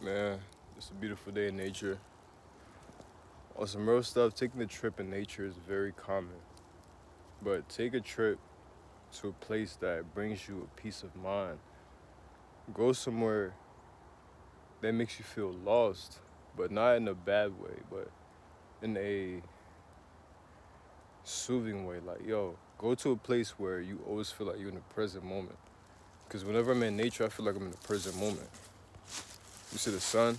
Man, it's a beautiful day in nature. On some real stuff, taking a trip in nature is very common. But take a trip to a place that brings you a peace of mind. Go somewhere that makes you feel lost, but not in a bad way, but in a soothing way. Like, yo, go to a place where you always feel like you're in the present moment. Because whenever I'm in nature, I feel like I'm in the present moment. You see the sun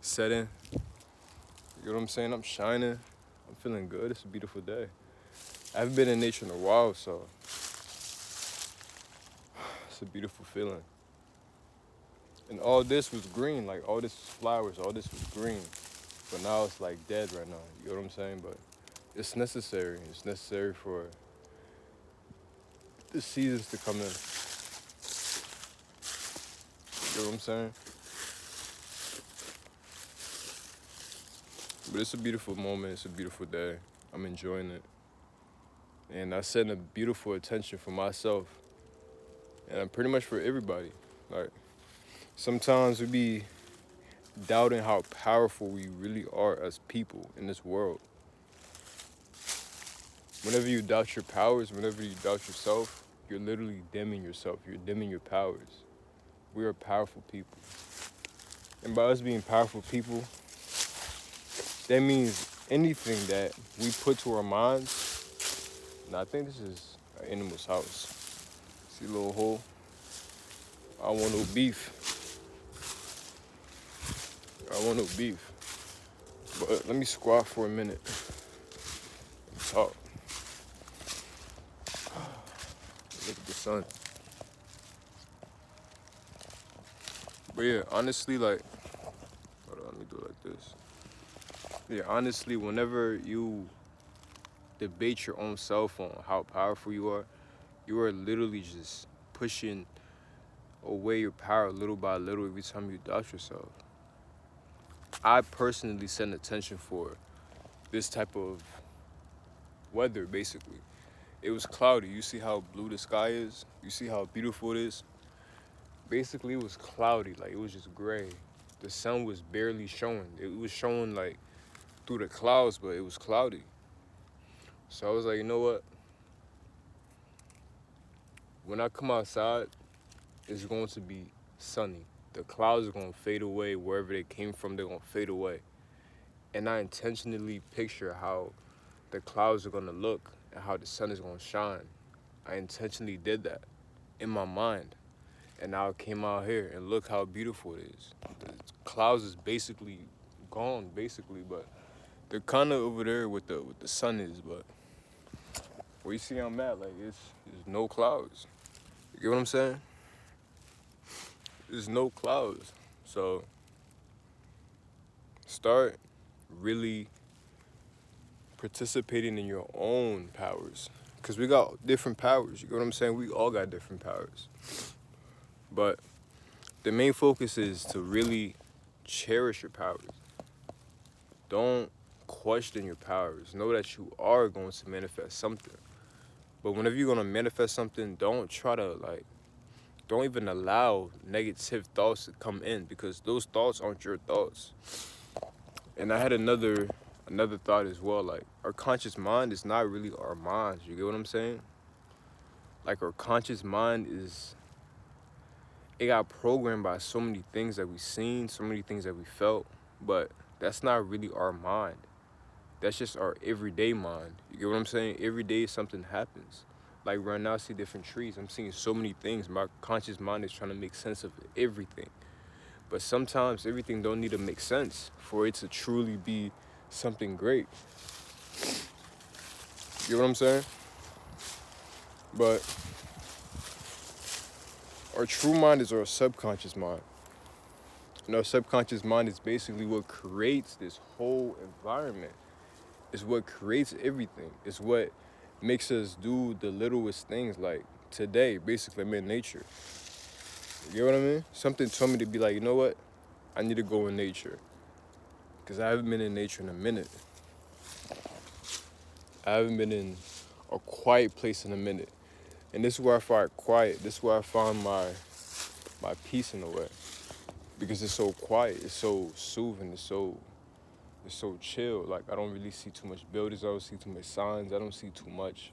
setting, you know what I'm saying? I'm shining, I'm feeling good. It's a beautiful day. I haven't been in nature in a while, so it's a beautiful feeling. And all this was green, like all this was flowers, all this was green. But now it's like dead right now. You know what I'm saying? But it's necessary. It's necessary for the seasons to come in. You know what I'm saying? But it's a beautiful moment. It's a beautiful day. I'm enjoying it. And I set a beautiful attention for myself. And I'm pretty much for everybody. Like, sometimes we be doubting how powerful we really are as people in this world. Whenever you doubt your powers, whenever you doubt yourself, you're literally dimming yourself. You're dimming your powers. We are powerful people. And by us being powerful people, that means anything that we put to our minds. Now, I think this is an animal's house. See a little hole? I don't want no beef. I want no beef. But let me squat for a minute and talk. Look at the sun. But yeah, honestly, like, hold on, let me do it like this. Yeah, honestly, whenever you debate your own self on how powerful you are literally just pushing away your power little by little every time you doubt yourself. I personally set an attention for this type of weather, basically. It was cloudy. You see how blue the sky is? You see how beautiful it is? Basically, it was cloudy. Like, it was just gray. The sun was barely showing. It was showing, like, through the clouds, but it was cloudy. So I was like, you know what? When I come outside, it's going to be sunny. The clouds are going to fade away. Wherever they came from, they're going to fade away. And I intentionally picture how the clouds are going to look and how the sun is going to shine. I intentionally did that in my mind. And now I came out here and look how beautiful it is. The clouds is basically gone, basically, but they're kind of over there with the sun is. But where you see I'm at, like, there's no clouds. You get what I'm saying? There's no clouds. So start really participating in your own powers. Because we got different powers. You get what I'm saying? We all got different powers. But the main focus is to really cherish your powers. Don't question your powers. Know that you are going to manifest something. But whenever you're going to manifest something, don't try to, like, don't even allow negative thoughts to come in because those thoughts aren't your thoughts. And I had another thought as well. Like, our conscious mind is not really our minds. You get what I'm saying? Like, our conscious mind it got programmed by so many things that we seen, so many things that we felt, but that's not really our mind. That's just our everyday mind. You get what I'm saying? Every day something happens. Like right now I see different trees. I'm seeing so many things. My conscious mind is trying to make sense of everything. But sometimes everything don't need to make sense for it to truly be something great. You get what I'm saying? But our true mind is our subconscious mind. And our subconscious mind is basically what creates this whole environment. It's what creates everything. It's what makes us do the littlest things. Like today, basically, I'm in nature. You get what I mean? Something told me to be like, you know what? I need to go in nature. Because I haven't been in nature in a minute. I haven't been in a quiet place in a minute. And this is where I find quiet. This is where I find my peace in a way. because it's so quiet, it's so soothing, it's so chill. Like I don't really see too much buildings, I don't see too much signs, I don't see too much.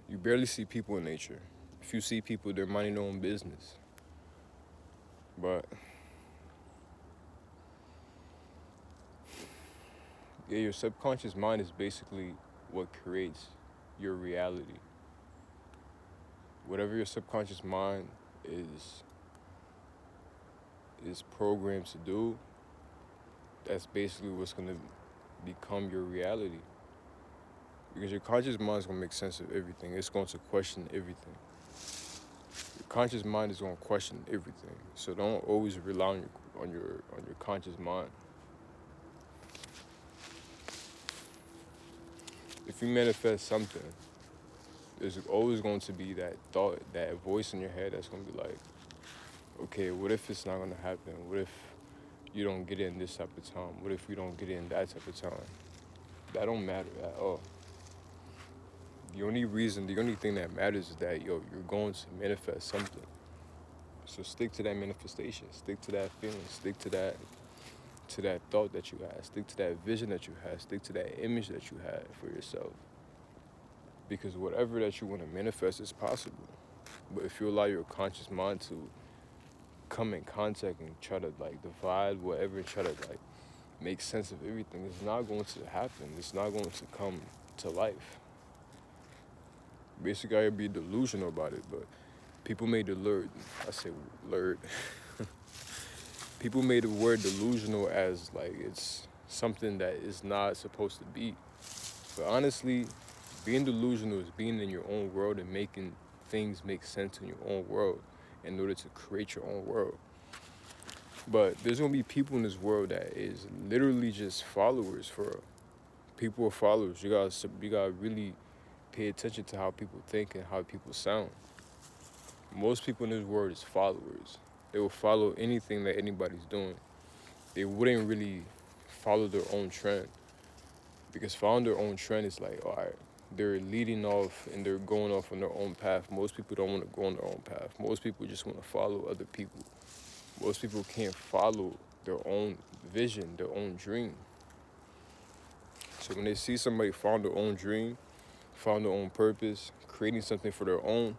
You barely see people in nature. If you see people, they're minding their own business. But yeah, your subconscious mind is basically what creates your reality. Whatever your subconscious mind is is programmed to do, that's basically what's gonna become your reality. Because your conscious mind is gonna make sense of everything. It's going to question everything. Your conscious mind is gonna question everything. So don't always rely on your conscious mind. If you manifest something, there's always going to be that thought, that voice in your head that's gonna be like, okay, what if it's not gonna happen? What if you don't get in this type of time? What if you don't get in that type of time? That don't matter at all. The only thing that matters is that you're going to manifest something. So stick to that manifestation. Stick to that feeling. Stick to that thought that you had. Stick to that vision that you had. Stick to that image that you had for yourself. Because whatever that you want to manifest is possible. But if you allow your conscious mind to come in contact and try to like divide whatever and try to like make sense of everything, it's not going to happen. It's not going to come to life. Basically, I be delusional about it, but people made the word, I say word, people made the word delusional as like it's something that is not supposed to be. But honestly, being delusional is being in your own world and making things make sense in your own world in order to create your own world. But there's gonna be people in this world that is literally just followers for people are followers. You gotta really pay attention to how people think and how people sound. Most people in this world is followers. They will follow anything that anybody's doing. They wouldn't really follow their own trend because following their own trend is like, all right, they're leading off and they're going off on their own path. Most people don't want to go on their own path. Most people just want to follow other people. Most people can't follow their own vision, their own dream. So when they see somebody follow their own dream, found their own purpose, creating something for their own,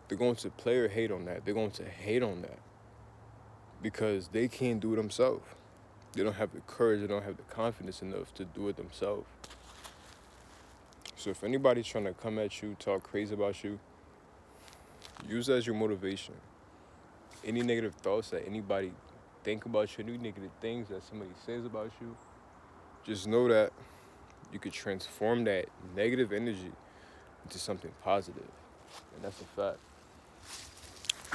they're going to play or hate on that. They're going to hate on that because they can't do it themselves. They don't have the courage, they don't have the confidence enough to do it themselves. So if anybody's trying to come at you, talk crazy about you, use that as your motivation. Any negative thoughts that anybody think about you, any negative things that somebody says about you, just know that you could transform that negative energy into something positive. And that's a fact.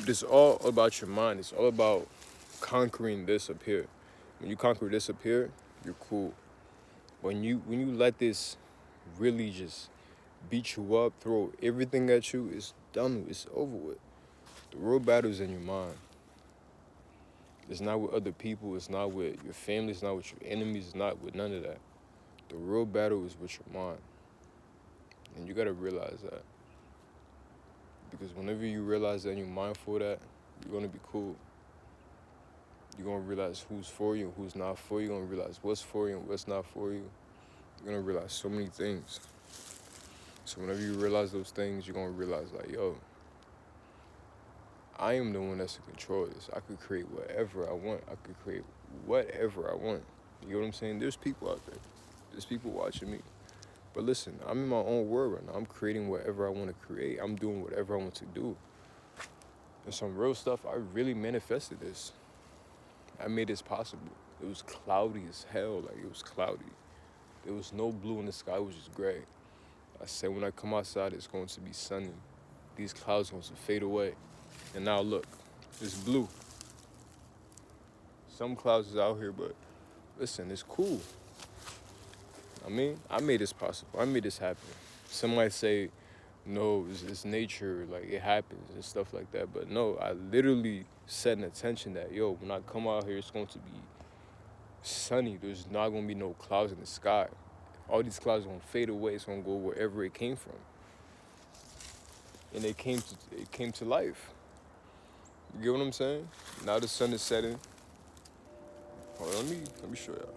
It's all about your mind. It's all about conquering this up here. When you conquer this up here, you're cool. When you let this really just beat you up, throw everything at you, it's done. It's over with. The real battle is in your mind. It's not with other people. It's not with your family. It's not with your enemies. It's not with none of that. The real battle is with your mind. And you gotta realize that. Because whenever you realize that and you're mindful of that, you're gonna be cool. You're gonna realize who's for you and who's not for you. You're gonna realize what's for you and what's not for you. You're gonna realize so many things. So whenever you realize those things, you're gonna realize like, yo, I am the one that's in control of this. I could create whatever I want. I could create whatever I want. You know what I'm saying? There's people out there. There's people watching me. But listen, I'm in my own world right now. I'm creating whatever I want to create. I'm doing whatever I want to do. And some real stuff, I really manifested this. I made this possible. It was cloudy as hell. Like, it was cloudy. There was no blue in the sky. It was just gray. I said, when I come outside, it's going to be sunny. These clouds are going to fade away. And now look, it's blue. Some clouds is out here, but listen, it's cool. I mean, I made this possible. I made this happen. Some might say, no, it's nature, like it happens and stuff like that. But no, I literally set an intention that, yo, when I come out here, it's going to be sunny. There's not going to be no clouds in the sky. All these clouds are going to fade away. It's going to go wherever it came from. And it came to life. You get what I'm saying? Now the sun is setting. Hold on, let me show y'all.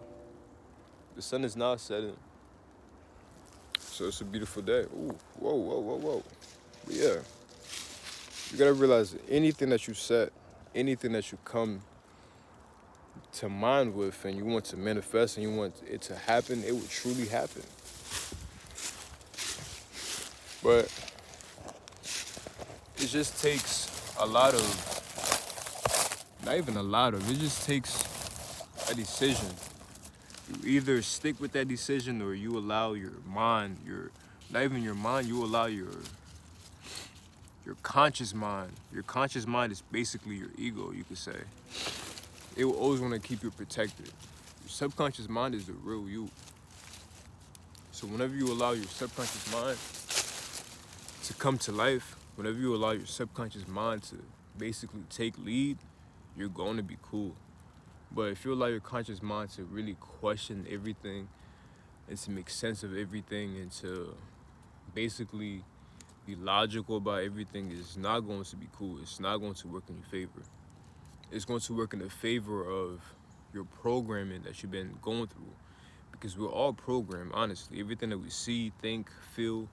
The sun is now setting, so it's a beautiful day. Ooh, whoa, whoa, whoa, whoa. But yeah, you gotta realize anything that you set, anything that you come to mind with, and you want to manifest, and you want it to happen, it will truly happen. But it just takes a lot of, not even a lot of, it just takes a decision. You either stick with that decision or you allow your mind, not even your mind, you allow your conscious mind. Your conscious mind is basically your ego, you could say. It will always want to keep you protected. Your subconscious mind is the real you. So whenever you allow your subconscious mind to come to life, whenever you allow your subconscious mind to basically take lead, you're going to be cool. But if you allow your conscious mind to really question everything and to make sense of everything and to basically be logical about everything, it's not going to be cool. It's not going to work in your favor. It's going to work in the favor of your programming that you've been going through. Because we're all programmed, honestly. Everything that we see, think, feel,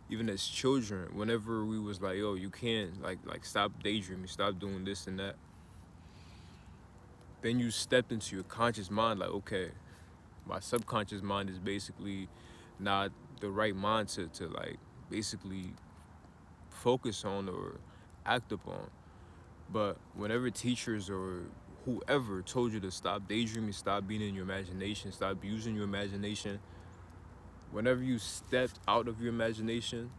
even as children, whenever we was like, yo, you can't, like stop daydreaming, stop doing this and that. Then you stepped into your conscious mind, like, okay, my subconscious mind is basically not the right mind to like basically focus on or act upon. But whenever teachers or whoever told you to stop daydreaming, stop being in your imagination, stop using your imagination, whenever you stepped out of your imagination,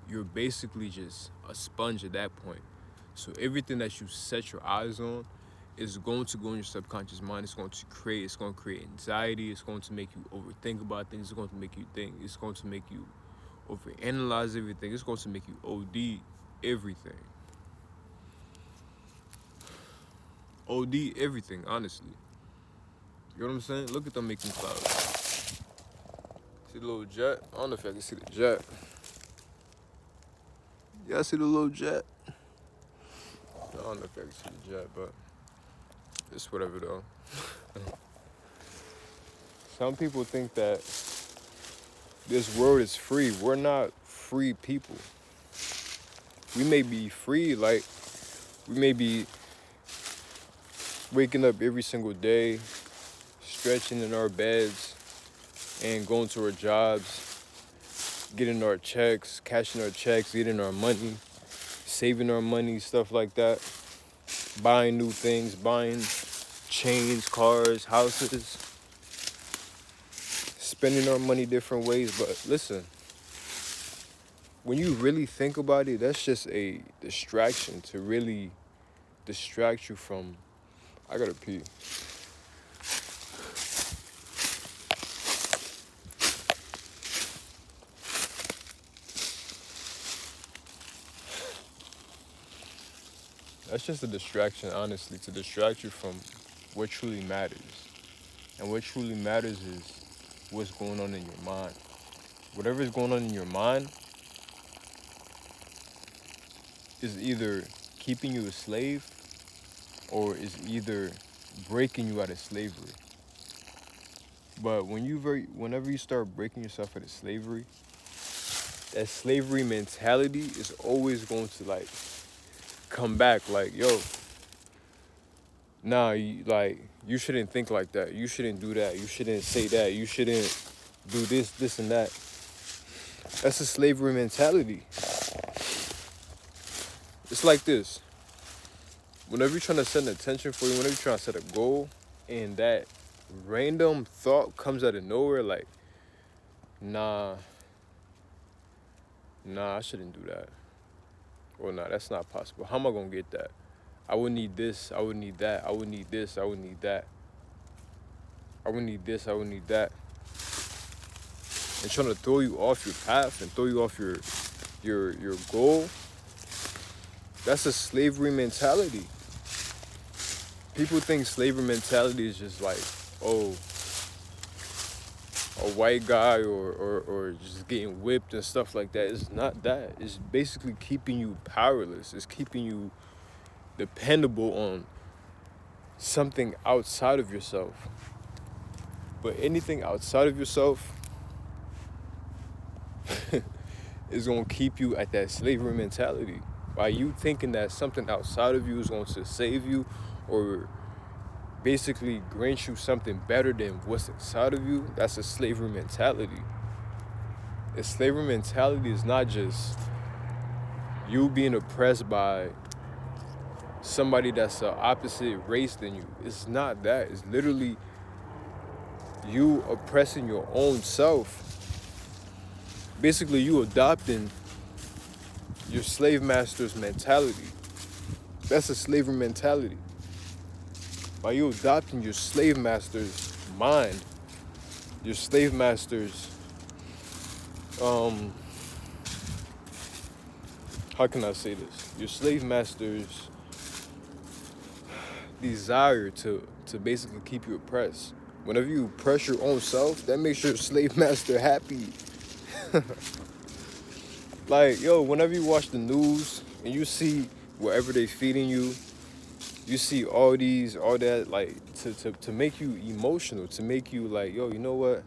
you're basically just a sponge at that point. So everything that you set your eyes on is going to go in your subconscious mind. It's going to create anxiety. It's going to make you overthink about things. It's going to make you think. It's going to make you overanalyze everything. It's going to make you OD everything. OD everything, honestly. You know what I'm saying? Look at them making clouds. See the little jet? I don't know if I can see the jet. Yeah, I see the little jet. I don't know if I can see the jet, but it's whatever though. Some people think that this world is free. We're not free people. We may be free, like we may be waking up every single day, stretching in our beds and going to our jobs, getting our checks, cashing our checks, getting our money, saving our money, stuff like that, buying new things, buying chains, cars, houses, spending our money different ways. But listen, when you really think about it, that's just a distraction to really distract you from, I gotta pee. That's just a distraction, honestly, to distract you from what truly matters. And what truly matters is what's going on in your mind. Whatever is going on in your mind is either keeping you a slave or is either breaking you out of slavery. But whenever you start breaking yourself out of slavery, that slavery mentality is always going to like come back like, yo, nah, you shouldn't think like that. You shouldn't do that. You shouldn't say that. You shouldn't do this and that. That's a slavery mentality. It's like this. Whenever you're trying to set an intention for you, whenever you're trying to set a goal, and that random thought comes out of nowhere, like, nah, I shouldn't do that. Or nah, that's not possible. How am I gonna get that? I would need this, I would need that, I would need this, I would need that. I would need this, I would need that. And trying to throw you off your path and throw you off your goal, that's a slavery mentality. People think slavery mentality is just like, oh, a white guy or just getting whipped and stuff like that. It's not that. It's basically keeping you powerless. It's keeping you dependable on something outside of yourself. But anything outside of yourself is going to keep you at that slavery mentality. By you thinking that something outside of you is going to save you or basically grant you something better than what's inside of you, that's a slavery mentality. A slavery mentality is not just you being oppressed by somebody that's the opposite race than you. It's not that. It's literally you oppressing your own self. Basically, you adopting your slave master's mentality. That's a slavery mentality. By you adopting your slave master's mind, your slave master's, how can I say this? Your slave master's desire to basically keep you oppressed. Whenever you oppress your own self, that makes your slave master happy. Like, yo, whenever you watch the news and you see whatever they feeding you, you see all that, like, to make you emotional, to make you like, yo, you know what?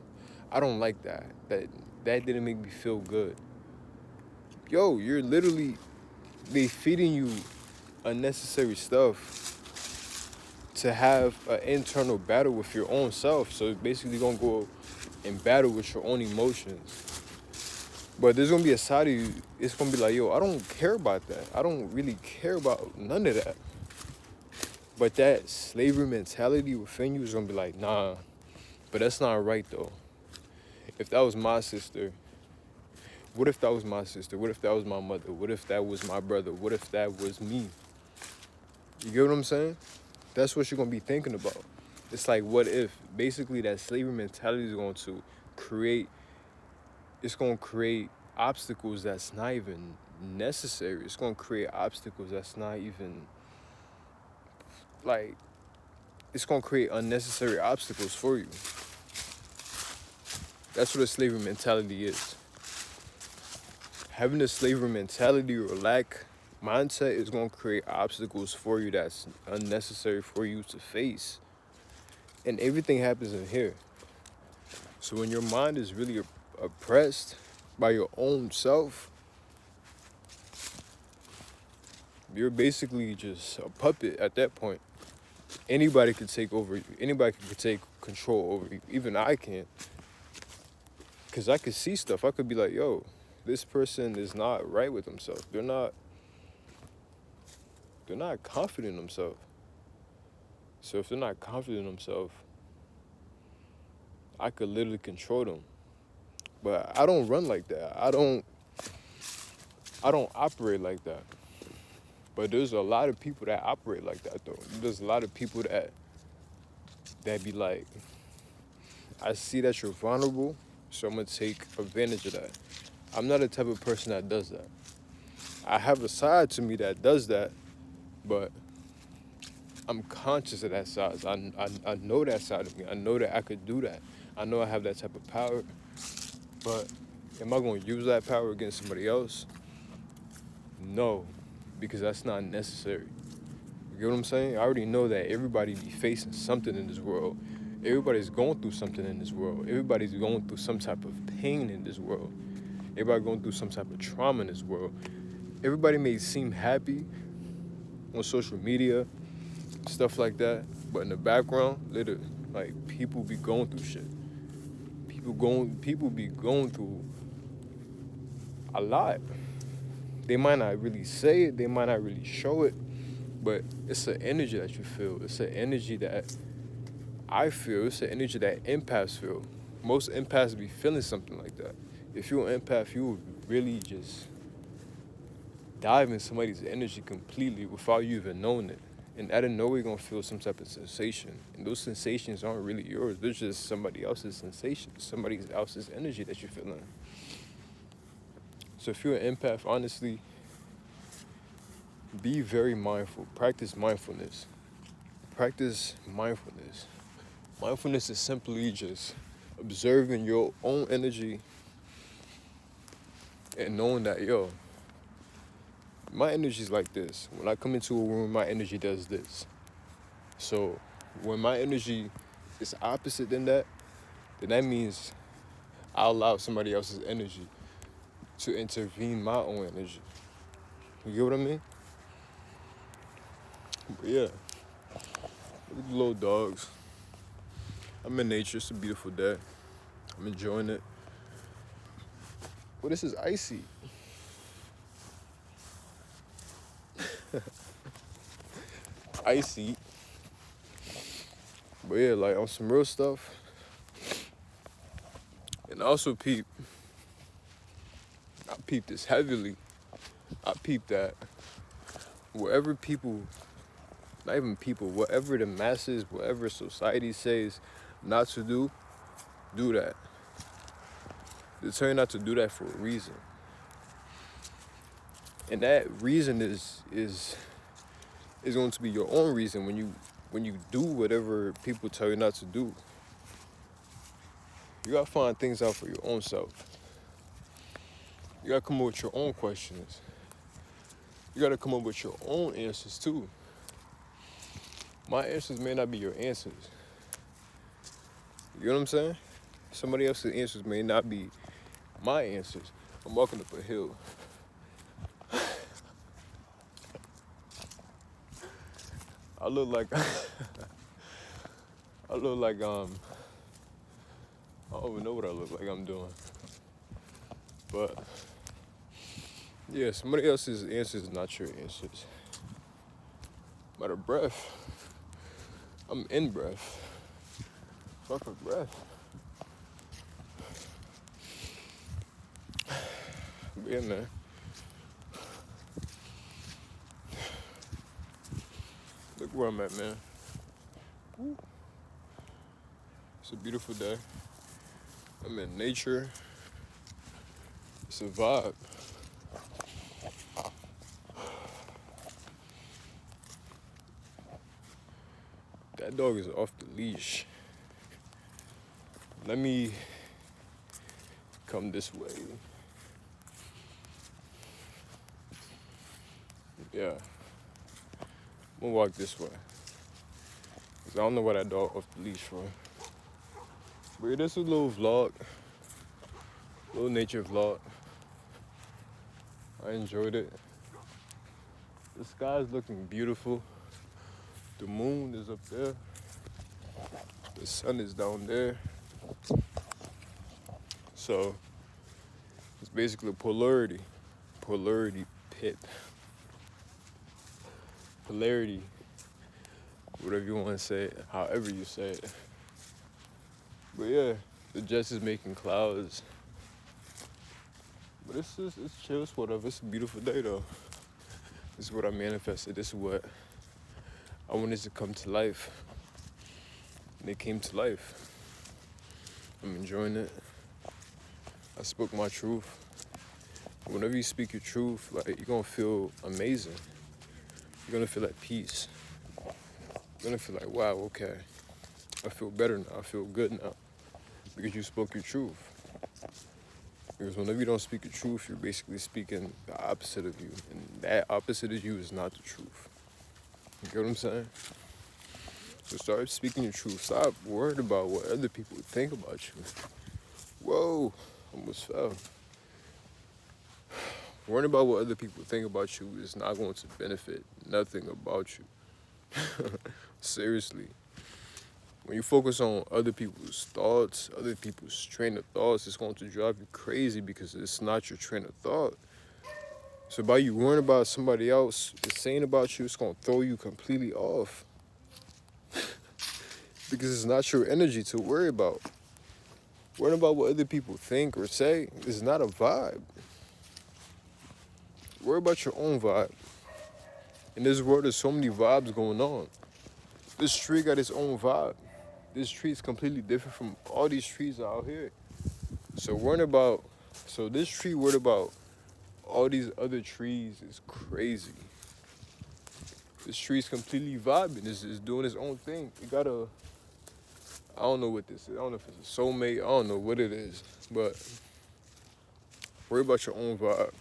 I don't like that. That didn't make me feel good. Yo, you're literally, they feeding you unnecessary stuff to have an internal battle with your own self. So it's basically gonna go in battle with your own emotions. But there's gonna be a side of you, it's gonna be like, yo, I don't care about that. I don't really care about none of that. But that slavery mentality within you is gonna be like, nah, but that's not right though. If that was my sister, what if that was my sister? What if that was my mother? What if that was my brother? What if that was me? You get what I'm saying? That's what you're gonna be thinking about. It's like, what if? Basically, that slavery mentality is going to create, it's gonna create obstacles that's not even necessary. It's gonna create obstacles that's not even, like, it's gonna create unnecessary obstacles for you. That's what a slavery mentality is. Having a slavery mentality or lack mindset is gonna create obstacles for you that's unnecessary for you to face. And everything happens in here. So when your mind is really oppressed by your own self, you're basically just a puppet at that point. Anybody could take over you. Anybody could take control over you. Even I can. Because I could see stuff. I could be like, yo, this person is not right with themselves. They're not confident in themselves. So if they're not confident in themselves, I could literally control them. But I don't run like that. I don't operate like that. But there's a lot of people that operate like that though. There's a lot of people that be like, I see that you're vulnerable, so I'm gonna take advantage of that. I'm not the type of person that does that. I have a side to me that does that, but I'm conscious of that side. I know that side of me. I know that I could do that. I know I have that type of power, but am I gonna use that power against somebody else? No, because that's not necessary. You get what I'm saying? I already know that everybody be facing something in this world. Everybody's going through something in this world. Everybody's going through some type of pain in this world. Everybody going through some type of trauma in this world. Everybody may seem happy on social media, stuff like that, but in the background, literally, like, people be going through shit. People be going through a lot. They might not really say it, they might not really show it, but it's an energy that you feel. It's an energy that I feel. It's an energy that empaths feel. Most empaths be feeling something like that. If you're an empath, you would really just dive in somebody's energy completely without you even knowing it. And out of nowhere, you're going to feel some type of sensation. And those sensations aren't really yours. They're just somebody else's sensation, somebody else's energy that you're feeling. So if you're an empath, honestly, be very mindful. Practice mindfulness. Practice mindfulness. Mindfulness is simply just observing your own energy and knowing that, yo, my energy is like this. When I come into a room, my energy does this. So When my energy is opposite than that, then that means I allow somebody else's energy to intervene my own energy. You get what I mean? But yeah, look at the little dogs. I'm in nature. It's a beautiful day. I'm enjoying it. Well, this is icy. Icy. But yeah, like on some real stuff. And also I peep this heavily. I peep that wherever people, not even people, whatever the masses, whatever society says not to do that. They tell you not to do that for a reason. And that reason is going to be your own reason when you do whatever people tell you not to do. You gotta find things out for your own self. You gotta come up with your own questions. You gotta come up with your own answers too. My answers may not be your answers. You know what I'm saying? Somebody else's answers may not be my answers. I'm walking up a hill. I look like I look like I don't even know what I look like I'm doing. But yeah, somebody else's answers is not your answers. Matter of breath. I'm in breath. Fuck a breath. But yeah, man. Look where I'm at, man. Woo. It's a beautiful day. I'm in nature. It's a vibe. That dog is off the leash. Let me come this way. Yeah. I'm gonna walk this way. Cause I don't know why that dog off the leash for. But yeah, this is a little vlog. Little nature vlog. I enjoyed it. The sky's looking beautiful. The moon is up there. The sun is down there. So it's basically polarity. Polarity pit. Polarity. Whatever you want to say it, however you say it. But yeah, the Jets is making clouds. But it's chill, it's whatever. It's a beautiful day though. This is what I manifested. This is what I wanted to come to life. And it came to life. I'm enjoying it. I spoke my truth. Whenever you speak your truth, like you're gonna feel amazing. You're gonna feel at peace. You're gonna feel like, wow, okay. I feel better now. I feel good now. Because you spoke your truth. Because whenever you don't speak the truth, you're basically speaking the opposite of you. And that opposite of you is not the truth. You get what I'm saying? So start speaking your truth. Stop worrying about what other people think about you. Whoa, almost fell. Worrying about what other people think about you is not going to benefit nothing about you. Seriously. When you focus on other people's thoughts, other people's train of thoughts, it's going to drive you crazy because it's not your train of thought. So by you worrying about somebody else is saying about you, it's going to throw you completely off. Because it's not your energy to worry about. Worrying about what other people think or say is not a vibe. Worry about your own vibe. In this world, there's so many vibes going on. This tree got its own vibe. This tree is completely different from all these trees out here. So this tree worried about all these other trees is crazy. This tree's completely vibing. It's doing its own thing. It got I don't know what this is. I don't know if it's a soulmate. I don't know what it is. But worry about your own vibe.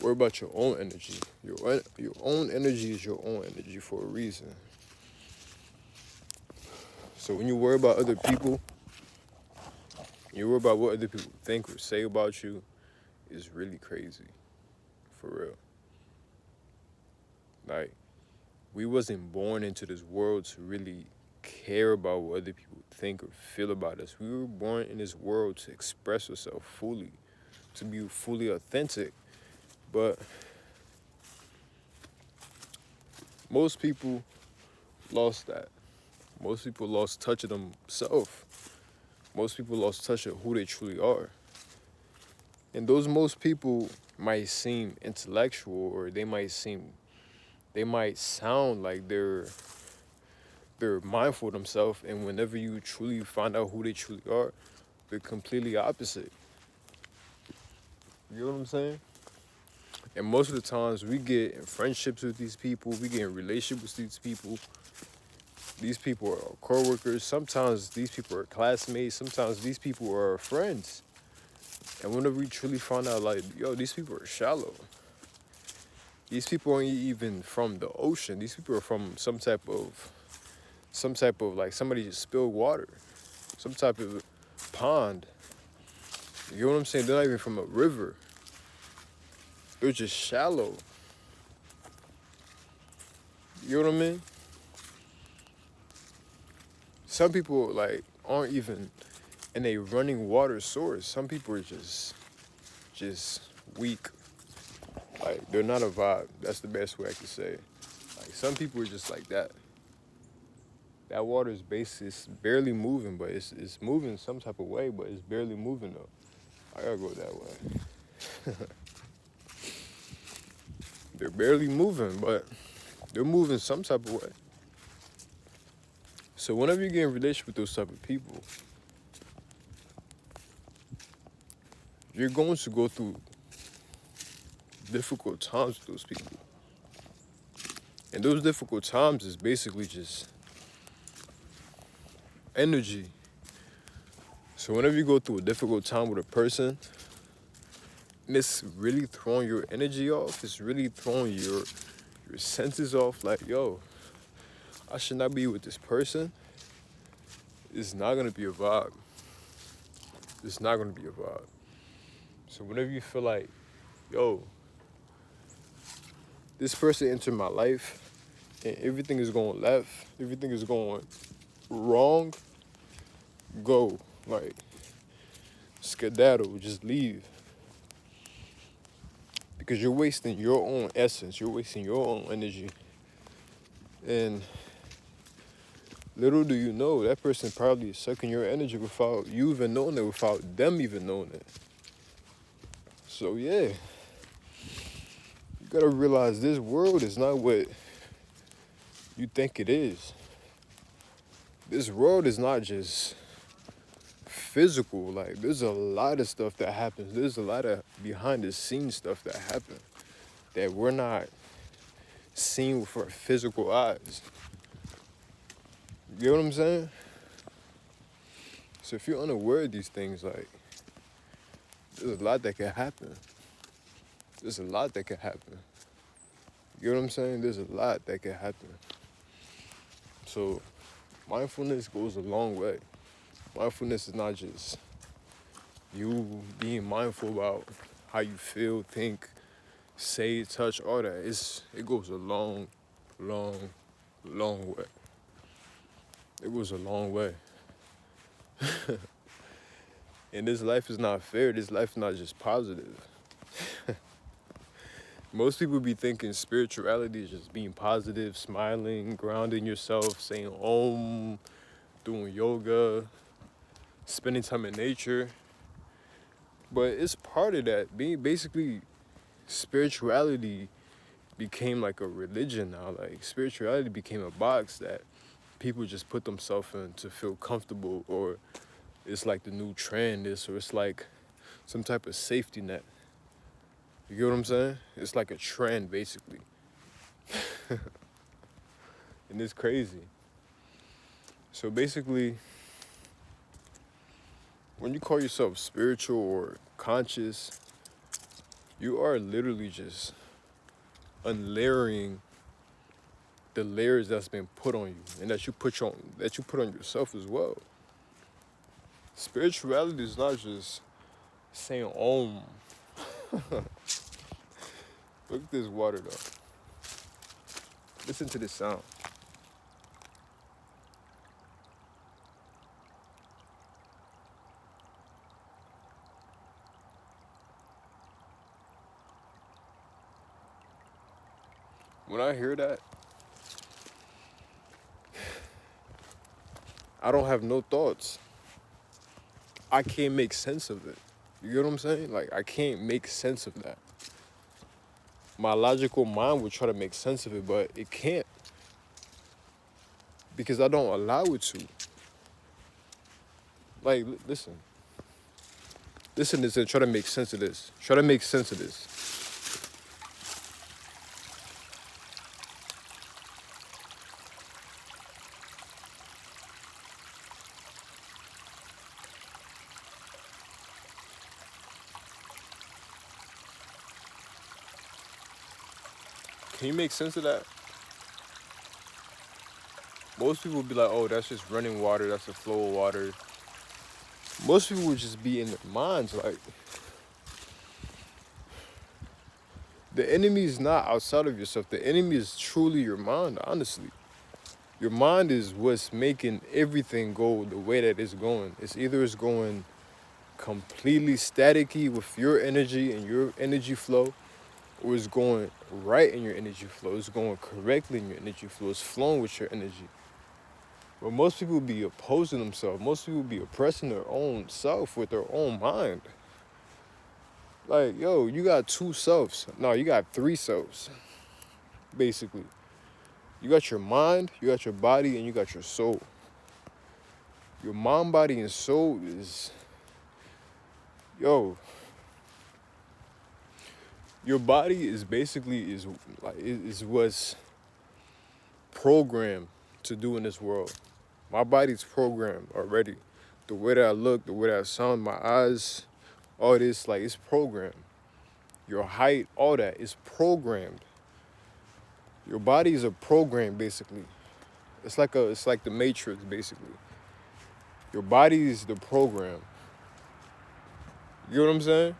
Worry about your own energy. Your own energy is your own energy for a reason. So when you worry about other people, you worry about what other people think or say about you, is really crazy. For real. Like, we wasn't born into this world to really care about what other people think or feel about us. We were born in this world to express ourselves fully, to be fully authentic. But most people lost that. Most people lost touch of themselves. Most people lost touch of who they truly are. And those most people might seem intellectual, or they might sound like they're mindful of themselves, and whenever you truly find out who they truly are, they're completely opposite. You know what I'm saying? And most of the times we get in friendships with these people, we get in relationships with these people. These people are our coworkers. Sometimes these people are classmates. Sometimes these people are our friends. And whenever we truly find out, like, yo, these people are shallow. These people aren't even from the ocean. These people are from some type of like somebody just spilled water, some type of pond. You know what I'm saying? They're not even from a river. They're just shallow. You know what I mean? Some people like aren't even in a running water source. Some people are just weak. Like, they're not a vibe. That's the best way I can say it. Like, some people are just like that. That water is it's barely moving, but it's moving some type of way, but it's barely moving though. I gotta go that way. They're barely moving, but they're moving some type of way. So whenever you get in a relationship with those type of people, you're going to go through difficult times with those people. And those difficult times is basically just energy. So whenever you go through a difficult time with a person, and it's really throwing your energy off, it's really throwing your senses off, like, yo, I should not be with this person, it's not gonna be a vibe. It's not gonna be a vibe. So whenever you feel like, yo, this person entered my life and everything is going left, everything is going wrong, go. Like, skedaddle, just leave. Because you're wasting your own essence, you're wasting your own energy. And little do you know, that person probably is sucking your energy without you even knowing it, without them even knowing it. So yeah, you gotta realize this world is not what you think it is. This world is not just physical. Like, there's a lot of stuff that happens. There's a lot of behind the scenes stuff that happens that we're not seeing with our physical eyes. You know what I'm saying? So if you're unaware of these things, like, there's a lot that can happen. There's a lot that can happen. You know what I'm saying? There's a lot that can happen. So mindfulness goes a long way. Mindfulness is not just you being mindful about how you feel, think, say, touch, all that. It goes a long, long, long way. It goes a long way. And this life is not fair. This life is not just positive. Most people be thinking spirituality is just being positive, smiling, grounding yourself, saying om, doing yoga, spending time in nature. But it's part of that. Being basically, spirituality became like a religion now. Like, spirituality became a box that people just put themselves in to feel comfortable, or it's like the new trend is, or it's like some type of safety net. You get what I'm saying? It's like a trend, basically. And it's crazy. So basically, when you call yourself spiritual or conscious, you are literally just unlayering the layers that's been put on you and that you put on yourself as well. Spirituality is not just saying Om. Look at this water though. Listen to this sound. When I hear that, I don't have no thoughts. I can't make sense of it. You get what I'm saying? Like, I can't make sense of that. My logical mind would try to make sense of it, but it can't because I don't allow it to. Like, listen. Listen to this and try to make sense of this. Try to make sense of this. Can you make sense of that? Most people would be like, oh, that's just running water, that's a flow of water. Most people would just be in their minds like, the enemy is not outside of yourself. The enemy is truly your mind, honestly. Your mind is what's making everything go the way that it's going. It's going completely staticky with your energy and your energy flow, or it's going right in your energy flow. It's going correctly in your energy flow. It's flowing with your energy. But most people be opposing themselves. Most people be oppressing their own self with their own mind. Like, yo, you got two selves. No, you got three selves, basically. You got your mind, you got your body, and you got your soul. Your mind, body, and soul is, yo, your body is basically is what's programmed to do in this world. My body's programmed already. The way that I look, the way that I sound, my eyes, all this, like, it's programmed. Your height, all that is programmed. Your body is a program, basically. It's like the Matrix, basically. Your body is the program. You know what I'm saying?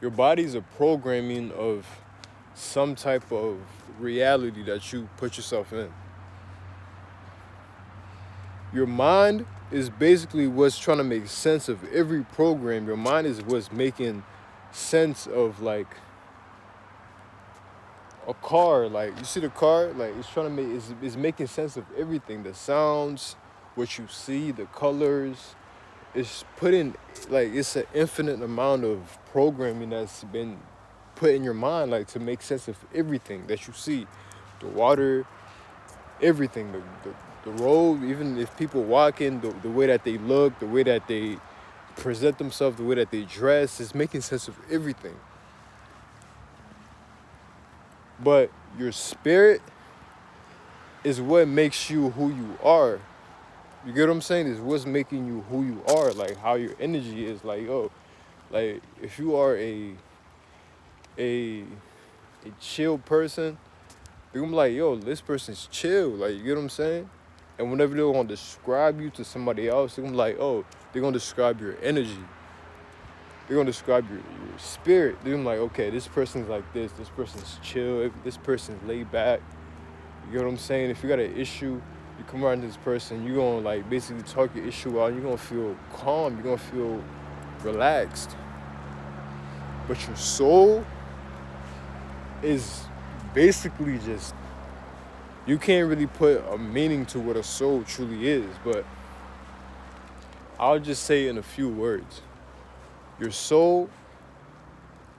Your body's a programming of some type of reality that you put yourself in. Your mind is basically what's trying to make sense of every program. Your mind is what's making sense of, like, a car. Like, you see the car? Like, it's trying to it's making sense of everything. The sounds, what you see, the colors. It's putting, like, it's an infinite amount of programming that's been put in your mind, like, to make sense of everything that you see. The water, everything, the road, even if people walking, the way that they look, the way that they present themselves, the way that they dress, is making sense of everything. But your spirit is what makes you who you are. You get what I'm saying? Is what's making you who you are, like how your energy is. Like, yo, like, if you are a chill person, they're gonna be like, yo, this person's chill. Like, you get what I'm saying? And whenever they're gonna describe you to somebody else, they're gonna be like, oh, they're gonna describe your energy. They're gonna describe your spirit. They're gonna be like, okay, this person's like this person's chill, this person's laid back. You get what I'm saying? If you got an issue, you come around this person, you're gonna, like, basically talk your issue out, you're gonna feel calm, you're gonna feel relaxed. But your soul is basically just, you can't really put a meaning to what a soul truly is, but I'll just say in a few words. Your soul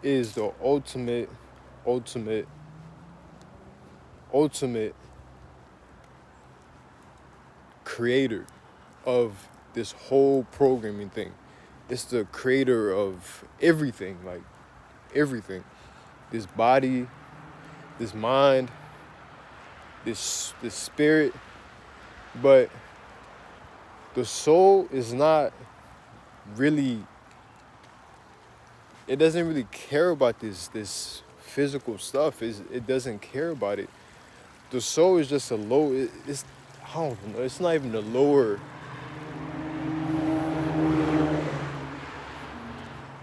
is the ultimate creator of this whole programming thing. It's the creator of everything, like everything. This body, this mind, this spirit. But the soul is not really, it doesn't really care about this physical stuff. It doesn't care about it. The soul is just a low. It's I don't know. It's not even the lower.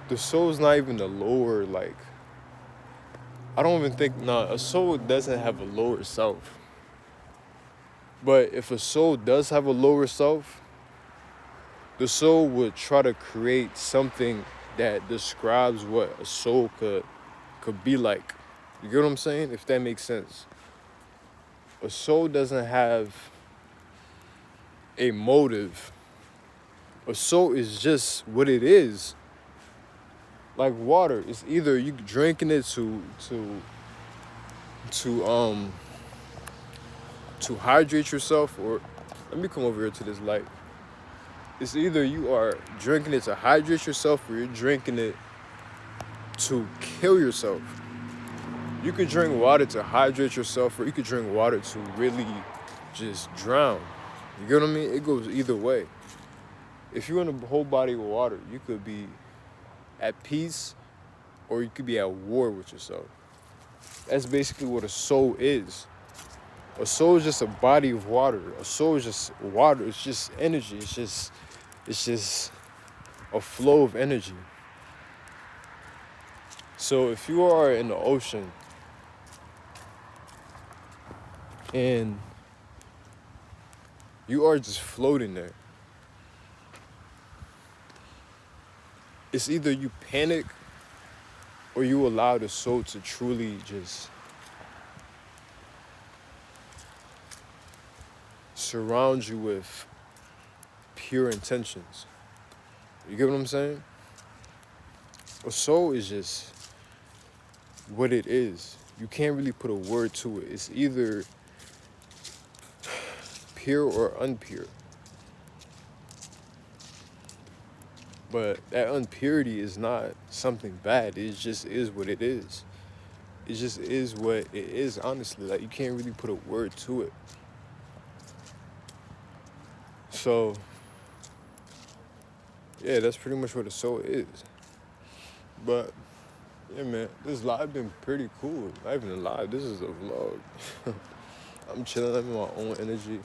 The soul's not even the lower. Like I don't even think. Nah, a soul doesn't have a lower self. But if a soul does have a lower self, the soul would try to create something that describes what a soul could be like. You get what I'm saying? If that makes sense. A soul doesn't have a motive. A soul is just what it is. Like water. It's either you drinking it to to hydrate yourself, or let me come over here to this light. It's either you are drinking it to hydrate yourself or you're drinking it to kill yourself. You could drink water to hydrate yourself, or you could drink water to really just drown. You get what I mean? It goes either way. If you're in a whole body of water, you could be at peace or you could be at war with yourself. That's basically what a soul is. A soul is just a body of water. A soul is just water. It's just energy. It's just a flow of energy. So if you are in the ocean and you are just floating there, it's either you panic or you allow the soul to truly just surround you with pure intentions. You get what I'm saying? A soul is just what it is. You can't really put a word to it. It's either pure or unpure. But that impurity is not something bad. It just is what it is. It just is what it is, honestly. Like, you can't really put a word to it. So, yeah, that's pretty much what a soul is. But, yeah, man, this live been pretty cool. Not even a live, this is a vlog. I'm chilling, I'm in my own energy. You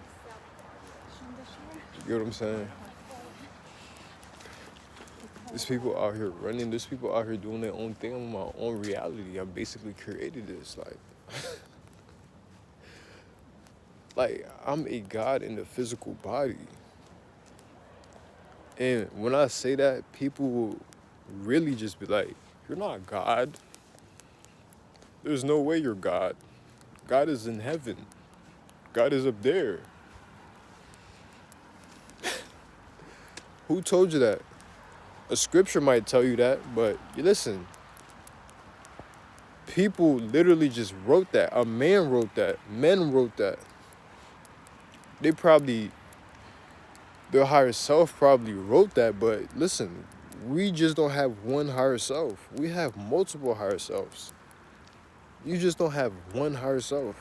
get what I'm saying? There's people out here running. There's people out here doing their own thing. I'm in my own reality. I basically created this. Like, I'm a God in the physical body. And when I say that, people will really just be like, you're not God. There's no way you're God. God is in heaven. God is up there. Who told you that? A scripture might tell you that, but you listen. People literally just wrote that. A man wrote that. Men wrote that. Their higher self probably wrote that, but listen, we just don't have one higher self. We have multiple higher selves. You just don't have one higher self.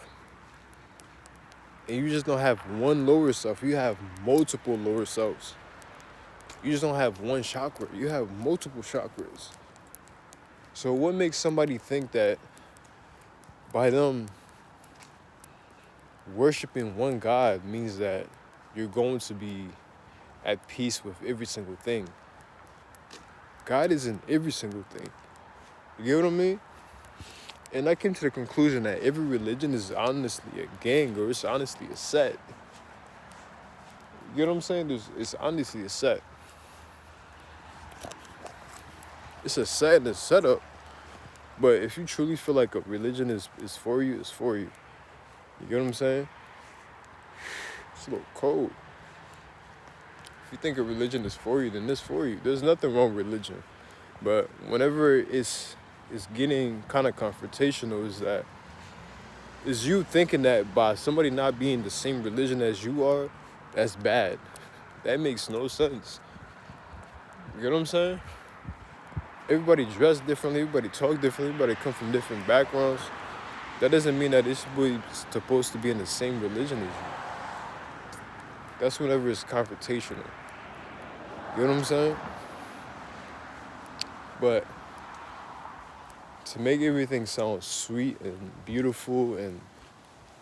And you just don't have one lower self. You have multiple lower selves. You just don't have one chakra. You have multiple chakras. So what makes somebody think that by them worshiping one God means that you're going to be at peace with every single thing? God is in every single thing. You get what I mean? And I came to the conclusion that every religion is honestly a gang, or it's honestly a set. You get what I'm saying? It's honestly a set. It's a set and a setup. But if you truly feel like a religion is for you, it's for you. You get what I'm saying? It's a little cold. If you think a religion is for you, then it's for you. There's nothing wrong with religion. But whenever it's getting kind of confrontational, is you thinking that by somebody not being the same religion as you are, that's bad. That makes no sense. You get what I'm saying? Everybody dress differently, everybody talk differently, everybody come from different backgrounds. That doesn't mean that it's supposed to be in the same religion as you. That's whenever it's confrontational. You know what I'm saying? But to make everything sound sweet and beautiful, and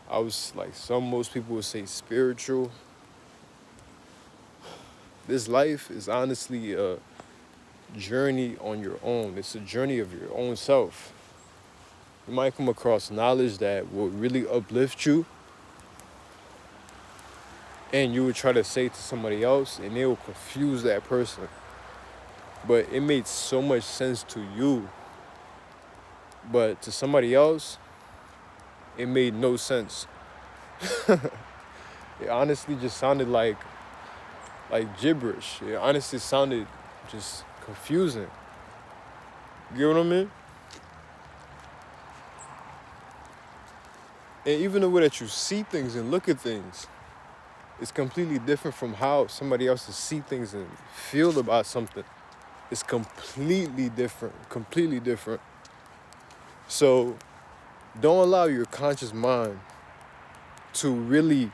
I was like, most people would say spiritual. This life is honestly a journey on your own. It's a journey of your own self. You might come across knowledge that will really uplift you, and you would try to say to somebody else, and they will confuse that person. But it made so much sense to you. But to somebody else, it made no sense. It honestly just sounded like gibberish. It honestly sounded just confusing. You get what I mean? And even the way that you see things and look at things is completely different from how somebody else see things and feel about something. It's completely different. Completely different. So don't allow your conscious mind to really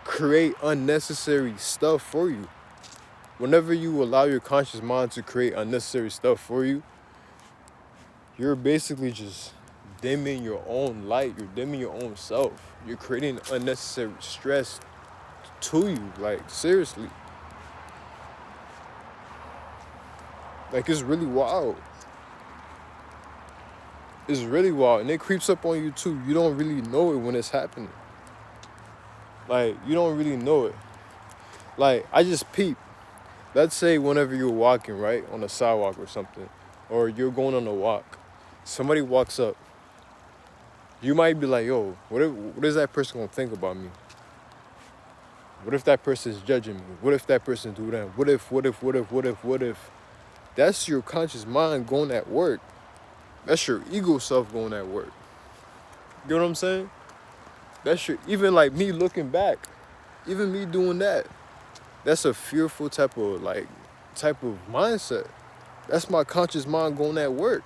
create unnecessary stuff for you. Whenever you allow your conscious mind to create unnecessary stuff for you, you're basically just dimming your own light. You're dimming your own self. You're creating unnecessary stress to you. Like, seriously. Like, it's really wild. It's really wild. And it creeps up on you, too. You don't really know it when it's happening. Like, you don't really know it. Like, I just peep. Let's say whenever you're walking, right, on the sidewalk or something, or you're going on a walk, somebody walks up. You might be like, yo, what is that person gonna think about me? What if that person's judging me? What if that person do that? What if? That's your conscious mind going at work. That's your ego self going at work. You know what I'm saying? Even like me looking back, even me doing that, that's a fearful type of mindset. That's my conscious mind going at work.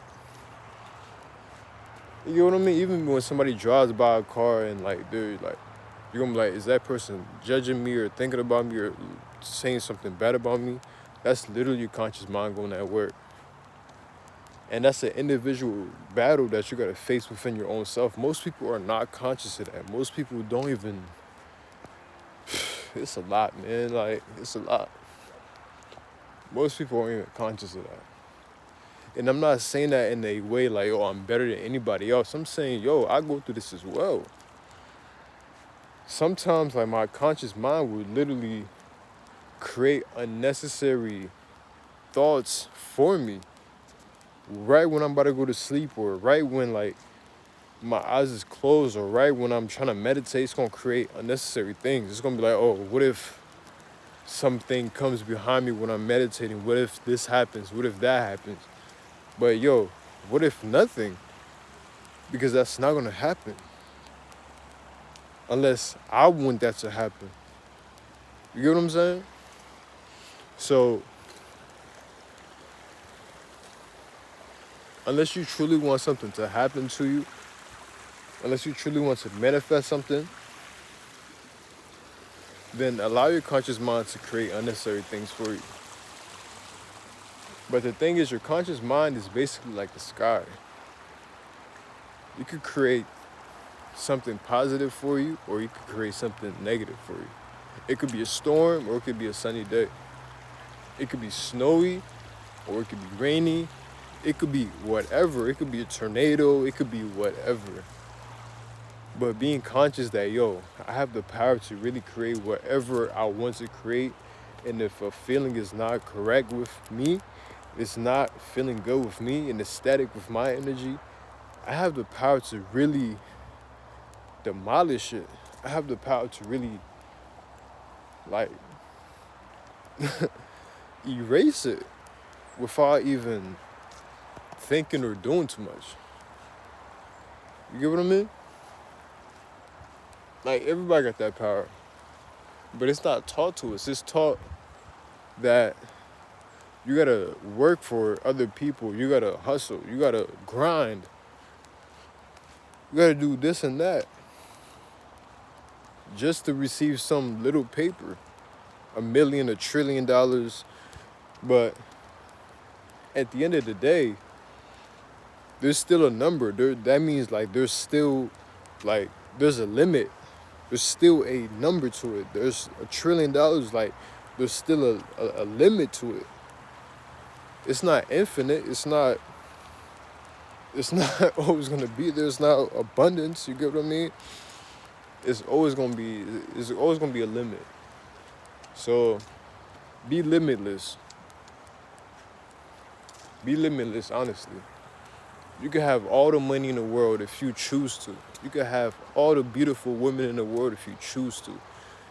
You know what I mean? Even when somebody drives by a car and like, dude, like, you're gonna be like, is that person judging me or thinking about me or saying something bad about me? That's literally your conscious mind going at work. And that's an individual battle that you gotta face within your own self. Most people are not conscious of that. Most people don't even, it's a lot, man. Like, it's a lot. Most people aren't even conscious of that. And I'm not saying that in a way like, oh, I'm better than anybody else. I'm saying, yo, I go through this as well. Sometimes, like, my conscious mind would literally create unnecessary thoughts for me. Right when I'm about to go to sleep, or right when, like, my eyes is closed, or right when I'm trying to meditate, it's going to create unnecessary things. It's going to be like, oh, what if something comes behind me when I'm meditating? What if this happens? What if that happens? But, yo, what if nothing? Because that's not going to happen. Unless I want that to happen. You get what I'm saying? So, unless you truly want something to happen to you, unless you truly want to manifest something, then allow your conscious mind to create unnecessary things for you. But the thing is, your conscious mind is basically like the sky. You could create something positive for you, or you could create something negative for you. It could be a storm, or it could be a sunny day. It could be snowy, or it could be rainy. It could be whatever. It could be a tornado. It could be whatever. But being conscious that, yo, I have the power to really create whatever I want to create. And if a feeling is not correct with me, it's not feeling good with me, and it's static with my energy, I have the power to really demolish it. I have the power to really, like, erase it without even thinking or doing too much. You get what I mean? Like, everybody got that power. But it's not taught to us. It's taught that you gotta work for other people. You gotta hustle. You gotta grind. You gotta do this and that just to receive some little paper. $1 million, $1 trillion. But at the end of the day, there's still a number. That means like there's still like there's a limit. There's still a number to it. There's $1 trillion. Like there's still a limit to it. It's not infinite. It's not. It's not always gonna be. There's not abundance. You get what I mean? It's always gonna be. It's always gonna be a limit. So be limitless. Be limitless. Honestly. You can have all the money in the world if you choose to. You can have all the beautiful women in the world if you choose to.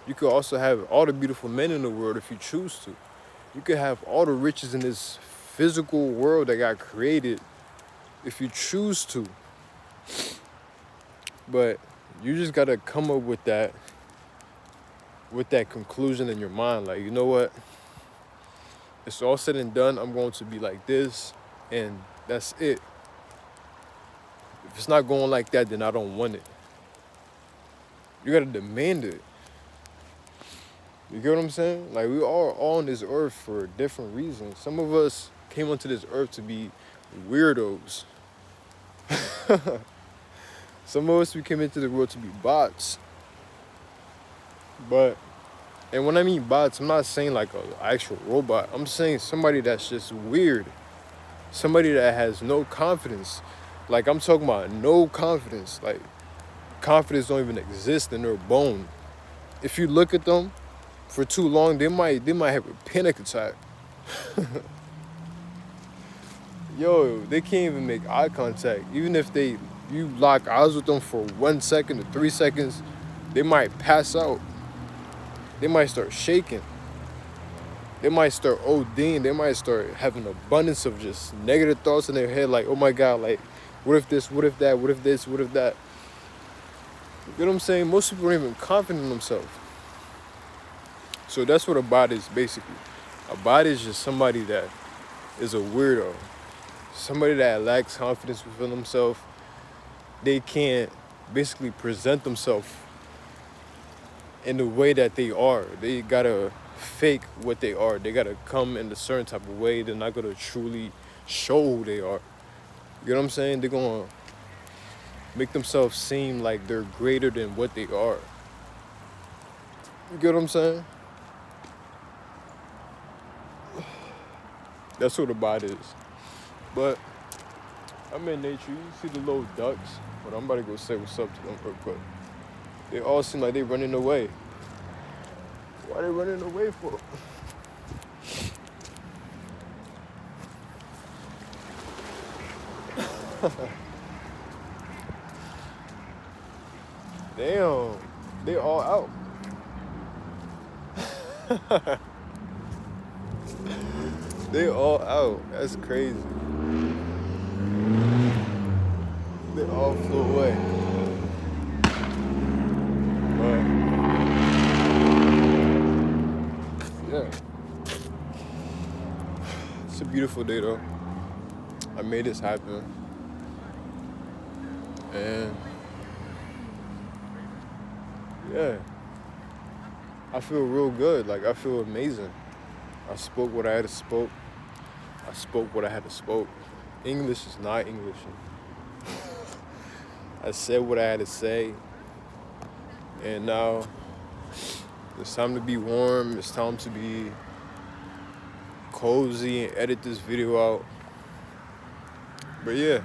You could also have all the beautiful men in the world if you choose to. You could have all the riches in this physical world that got created if you choose to. But you just gotta come up with that conclusion in your mind. Like, you know what? It's all said and done. I'm going to be like this, and that's it. If it's not going like that, then I don't want it. You gotta demand it. You get what I'm saying? Like, we are all on this earth for different reasons. Some of us came onto this earth to be weirdos. Some of us, we came into the world to be bots. And when I mean bots, I'm not saying like an actual robot. I'm saying somebody that's just weird. Somebody that has no confidence. Like, I'm talking about no confidence. Like, confidence don't even exist in their bone. If you look at them for too long, they might have a panic attack. Yo, they can't even make eye contact. Even if you lock eyes with them for 1 second to 3 seconds, they might pass out. They might start shaking. They might start ODing. They might start having an abundance of just negative thoughts in their head, like, oh my God, like, what if this, what if that, what if this, what if that? You know what I'm saying? Most people aren't even confident in themselves. So that's what a bot is, basically. A bot is just somebody that is a weirdo. Somebody that lacks confidence within themselves. They can't basically present themselves in the way that they are. They gotta fake what they are. They gotta come in a certain type of way. They're not gonna truly show who they are. You know what I'm saying? They're gonna make themselves seem like they're greater than what they are. You get what I'm saying? That's what a bot is. But I'm in nature. You see the little ducks, but I'm about to go say what's up to them real quick. They all seem like they're running away. Why are they running away for? Damn, they all out. They all out. That's crazy. They all flew away. But yeah, it's a beautiful day though. I made this happen, and yeah, I feel real good. Like, I feel amazing. I spoke what I had to spoke. I spoke what I had to spoke. English is not English. I said what I had to say. And now it's time to be warm. It's time to be cozy and edit this video out. But yeah,